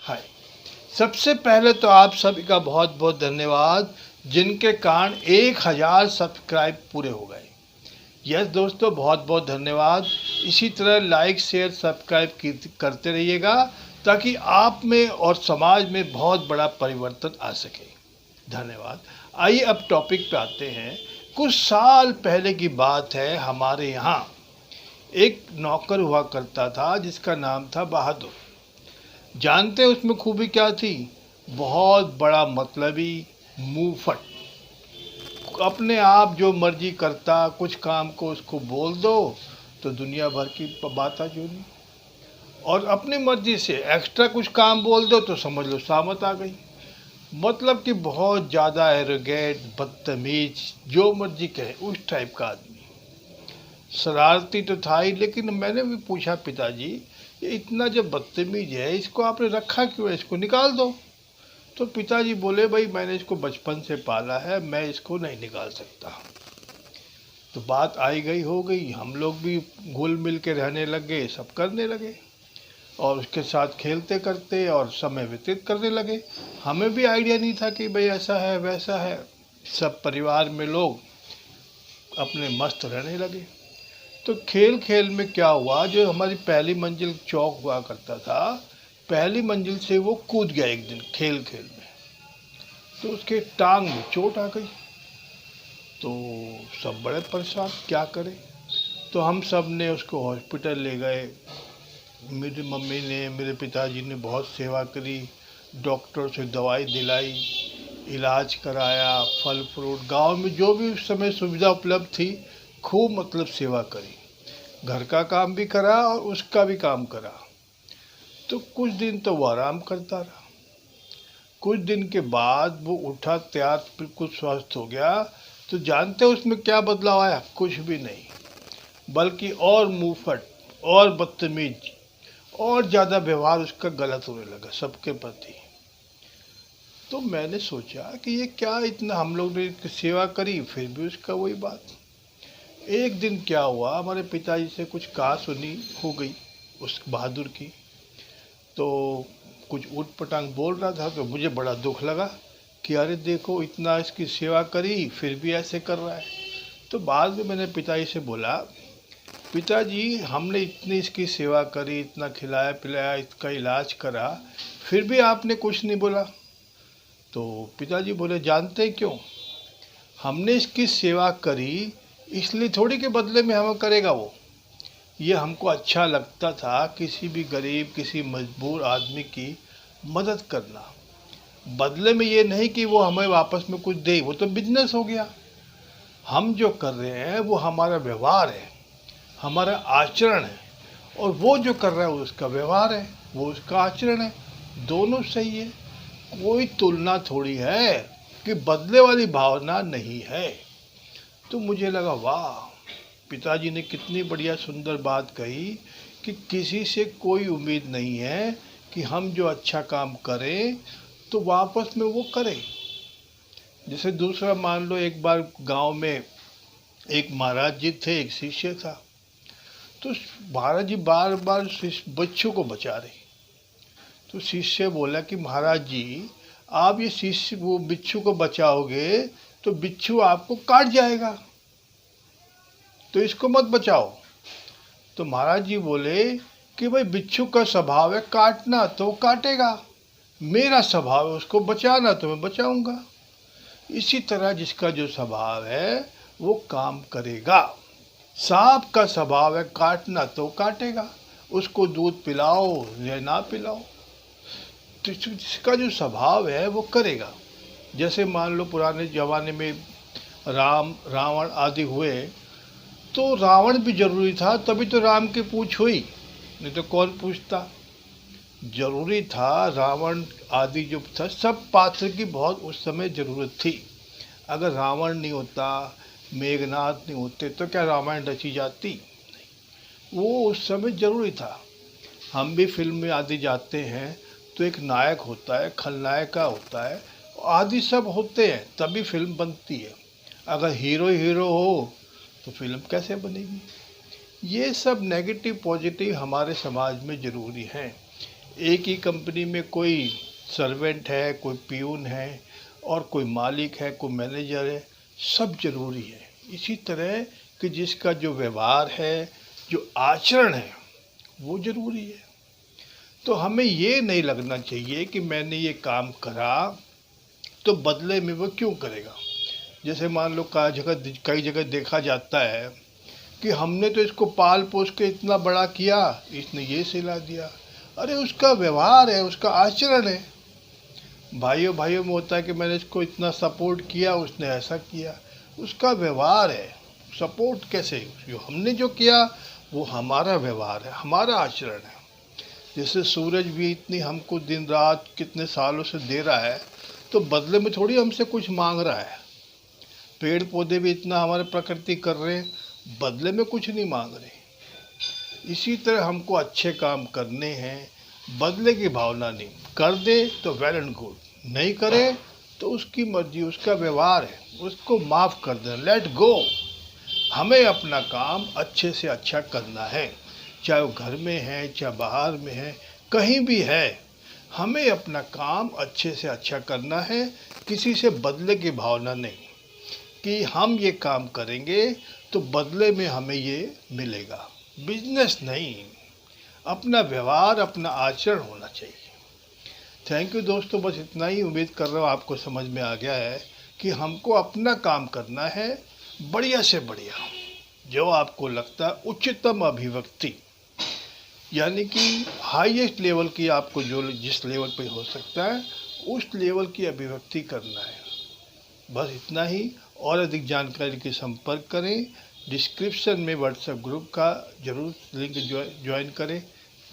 हाय। सबसे पहले तो आप सभी का बहुत बहुत धन्यवाद जिनके कारण 1000 सब्सक्राइब पूरे हो गए। यस दोस्तों, बहुत बहुत धन्यवाद। इसी तरह लाइक शेयर सब्सक्राइब करते रहिएगा ताकि आप में और समाज में बहुत बड़ा परिवर्तन आ सके। धन्यवाद। आइए अब टॉपिक पे आते हैं। कुछ साल पहले की बात है। हमारे यहाँ एक नौकर हुआ करता था जिसका नाम था बहादुर। जानते हैं उसमें खूबी क्या थी? बहुत बड़ा मतलबी, मुंहफट, अपने आप जो मर्जी करता। कुछ काम को उसको बोल दो तो दुनिया भर की बात जोनी, और अपनी मर्जी से एक्स्ट्रा कुछ काम बोल दो तो समझ लो सामत आ गई। मतलब कि बहुत ज़्यादा एरोगेंट, बदतमीज, जो मर्जी कहे उस टाइप का आदमी। शरारती तो था ही, लेकिन मैंने भी पूछा पिताजी, ये इतना जब बदतमीज है इसको आपने रखा क्यों है, इसको निकाल दो। तो पिताजी बोले, भाई मैंने इसको बचपन से पाला है, मैं इसको नहीं निकाल सकता। तो बात आई गई हो गई, हम लोग भी घुल मिल के रहने लगे, सब करने लगे और उसके साथ खेलते करते और समय व्यतीत करने लगे। हमें भी आइडिया नहीं था कि भाई ऐसा है वैसा है। सब परिवार में लोग अपने मस्त रहने लगे। तो खेल खेल में क्या हुआ, जो हमारी पहली मंजिल चौक हुआ करता था, पहली मंजिल से वो कूद गया एक दिन खेल खेल में। तो उसके टांग में चोट आ गई। तो सब बड़े परेशान, क्या करें। तो हम सब ने उसको हॉस्पिटल ले गए। मेरी मम्मी ने, मेरे पिताजी ने बहुत सेवा करी, डॉक्टर से दवाई दिलाई, इलाज कराया, फल फ्रूट गांव में जो भी उस समय सुविधा उपलब्ध थी खूब मतलब सेवा करी। घर का काम भी करा और उसका भी काम करा। तो कुछ दिन तो वो आराम करता रहा। कुछ दिन के बाद वो उठा, तैयार, बिल्कुल स्वस्थ हो गया। तो जानते हो उसमें क्या बदलाव आया? कुछ भी नहीं, बल्कि और मुंहफट और बदतमीज और ज़्यादा व्यवहार उसका गलत होने लगा सबके प्रति। तो मैंने सोचा कि ये क्या, इतना हम लोग ने सेवा करी फिर भी उसका वही बात। एक दिन क्या हुआ, हमारे पिताजी से कुछ कहा सुनी हो गई उस बहादुर की। तो कुछ ऊट पटांग बोल रहा था तो मुझे बड़ा दुख लगा कि अरे देखो, इतना इसकी सेवा करी फिर भी ऐसे कर रहा है। तो बाद में मैंने पिताजी से बोला, पिताजी हमने इतनी इसकी सेवा करी, इतना खिलाया पिलाया, इसका इलाज करा, फिर भी आपने कुछ नहीं बोला। तो पिताजी बोले, जानते क्यों? हमने इसकी सेवा करी इसलिए थोड़ी के बदले में हमें करेगा वो। ये हमको अच्छा लगता था किसी भी गरीब, किसी मजबूर आदमी की मदद करना। बदले में ये नहीं कि वो हमें वापस में कुछ दे, वो तो बिजनेस हो गया। हम जो कर रहे हैं वो हमारा व्यवहार है, हमारा आचरण है, और वो जो कर रहा है वो उसका व्यवहार है, वो उसका आचरण है। दोनों सही है, कोई तुलना थोड़ी है कि बदले वाली भावना नहीं है। तो मुझे लगा वाह, पिताजी ने कितनी बढ़िया सुंदर बात कही कि किसी से कोई उम्मीद नहीं है कि हम जो अच्छा काम करें तो वापस में वो करें। जैसे दूसरा मान लो, एक बार गांव में एक महाराज जी थे, एक शिष्य था। तो महाराज जी बार बार बच्चों को बचा रहे। तो शिष्य बोला कि महाराज जी, आप ये शिष्य वो बिच्छू को बचाओगे तो बिच्छू आपको काट जाएगा, तो इसको मत बचाओ। तो महाराज जी बोले कि भाई बिच्छू का स्वभाव है काटना, तो वो काटेगा। मेरा स्वभाव है उसको बचाना, तो मैं बचाऊंगा। इसी तरह जिसका जो स्वभाव है वो काम करेगा। सांप का स्वभाव है काटना, तो काटेगा। उसको दूध पिलाओ या ना पिलाओ, तो जिसका जो स्वभाव है वो करेगा। जैसे मान लो पुराने जमाने में राम रावण आदि हुए, तो रावण भी जरूरी था, तभी तो राम की पूछ हुई, नहीं तो कौन पूछता। जरूरी था रावण आदि जो था, सब पात्र की बहुत उस समय जरूरत थी। अगर रावण नहीं होता, मेघनाथ नहीं होते, तो क्या रामायण रची जाती? वो उस समय जरूरी था। हम भी फिल्म में आदि जाते हैं तो एक नायक होता है, खलनायक होता है, आदि सब होते हैं तभी फिल्म बनती है। अगर हीरो हीरो हो तो फिल्म कैसे बनेगी? ये सब नेगेटिव पॉजिटिव हमारे समाज में ज़रूरी है। एक ही कंपनी में कोई सर्वेंट है, कोई पियून है और कोई मालिक है, कोई मैनेजर है, सब जरूरी है। इसी तरह कि जिसका जो व्यवहार है, जो आचरण है, वो जरूरी है। तो हमें ये नहीं लगना चाहिए कि मैंने ये काम करा तो बदले में वो क्यों करेगा। जैसे मान लो कई जगह देखा जाता है कि हमने तो इसको पाल पोस के इतना बड़ा किया, इसने ये सिला दिया। अरे उसका व्यवहार है, उसका आचरण है। भाइयों भाइयों में होता है कि मैंने इसको इतना सपोर्ट किया, उसने ऐसा किया। उसका व्यवहार है। सपोर्ट कैसे? जो हमने जो किया वो हमारा व्यवहार है, हमारा आचरण है। जैसे सूरज भी इतनी हमको दिन रात कितने सालों से दे रहा है, तो बदले में थोड़ी हमसे कुछ मांग रहा है। पेड़ पौधे भी इतना हमारे प्रकृति कर रहे हैं, बदले में कुछ नहीं मांग रहे। इसी तरह हमको अच्छे काम करने हैं, बदले की भावना नहीं। कर दे तो वेल एंड गुड, नहीं करे तो उसकी मर्जी, उसका व्यवहार है, उसको माफ़ कर देना, लेट गो। हमें अपना काम अच्छे से अच्छा करना है, चाहे वो घर में है, चाहे बाहर में है, कहीं भी है। हमें अपना काम अच्छे से अच्छा करना है, किसी से बदले की भावना नहीं कि हम ये काम करेंगे तो बदले में हमें ये मिलेगा। बिजनेस नहीं, अपना व्यवहार, अपना आचरण होना चाहिए। थैंक यू दोस्तों, बस इतना ही। उम्मीद कर रहा हूँ आपको समझ में आ गया है कि हमको अपना काम करना है बढ़िया से बढ़िया, जो आपको लगता है उच्चतम अभिव्यक्ति, यानी कि हाईएस्ट लेवल की, आपको जो जिस लेवल पे हो सकता है उस लेवल की अभिव्यक्ति करना है। बस इतना ही। और अधिक जानकारी के संपर्क करें। डिस्क्रिप्शन में व्हाट्सएप ग्रुप का जरूर लिंक ज्वाइन करें।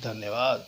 धन्यवाद।